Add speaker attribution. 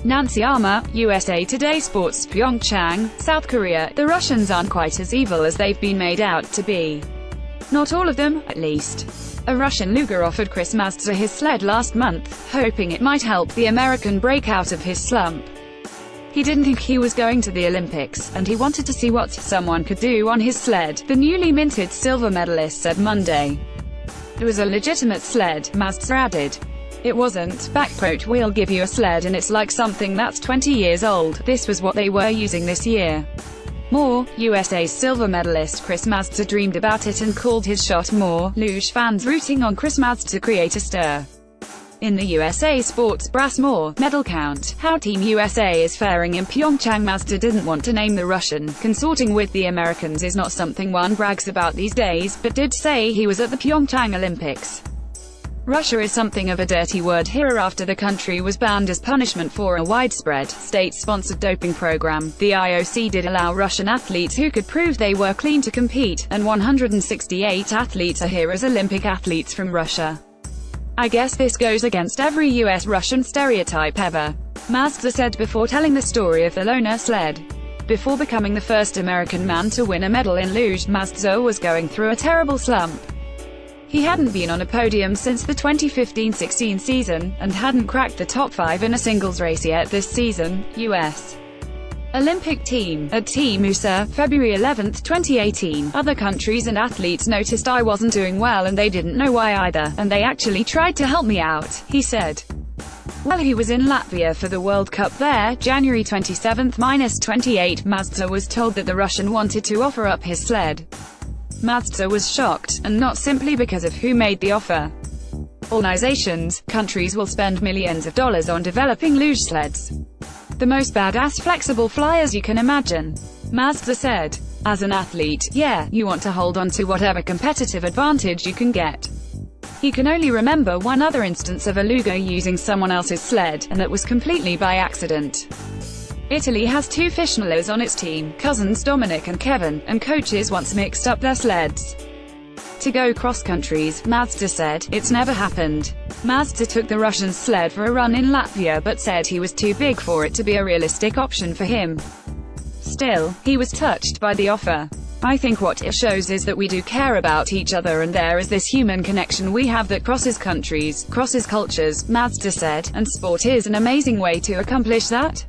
Speaker 1: Nancy Armour, USA Today Sports. Pyeongchang, South Korea. The Russians aren't quite as evil as they've been made out to be. Not all of them, at least. A Russian luger offered Chris Mazdzer his sled last month, hoping it might help the American break out of his slump. He didn't think he was going to the Olympics, and he wanted to see what someone could do on his sled, the newly minted silver medalist said Monday. It was a legitimate sled, Mazdzer added. It wasn't, backquote, "We'll give you a sled and it's like something that's 20 years old." This was what they were using this year. More, USA's silver medalist Chris Mazdzer dreamed about it and called his shot more. Luge fans rooting on Chris Mazdzer to create a stir. In the USA Sports Brass More medal count, how Team USA is faring in Pyeongchang. Mazdzer didn't want to name the Russian. Consorting with the Americans is not something one brags about these days, but did say he was at the Pyeongchang Olympics. Russia is something of a dirty word here after the country was banned as punishment for a widespread, state-sponsored doping program. The IOC did allow Russian athletes who could prove they were clean to compete, and 168 athletes are here as Olympic athletes from Russia. "I guess this goes against every US-Russian stereotype ever," Mazdzer said before telling the story of the loner sled. Before becoming the first American man to win a medal in luge, Mazdzer was going through a terrible slump. He hadn't been on a podium since the 2015-16 season, and hadn't cracked the top 5 in a singles race yet this season. U.S. Olympic team, at Team USA, February 11, 2018. "Other countries and athletes noticed I wasn't doing well and they didn't know why either, and they actually tried to help me out," he said. While he was in Latvia for the World Cup there, January 27-28, Mazdzer was told that the Russian wanted to offer up his sled. Mazdzer was shocked, and not simply because of who made the offer. Organizations, countries will spend millions of dollars on developing luge sleds. The most badass flexible flyers you can imagine. Mazdzer said. As an athlete, yeah, you want to hold on to whatever competitive advantage you can get. He can only remember one other instance of a luger using someone else's sled, and that was completely by accident. Italy has 2 fishnellers on its team, cousins Dominic and Kevin, and coaches once mixed up their sleds to go cross-countries, Mazdzer said. It's never happened. Mazdzer took the Russian sled for a run in Latvia but said he was too big for it to be a realistic option for him. Still, he was touched by the offer. "I think what it shows is that we do care about each other and there is this human connection we have that crosses countries, crosses cultures," Mazdzer said, "and sport is an amazing way to accomplish that."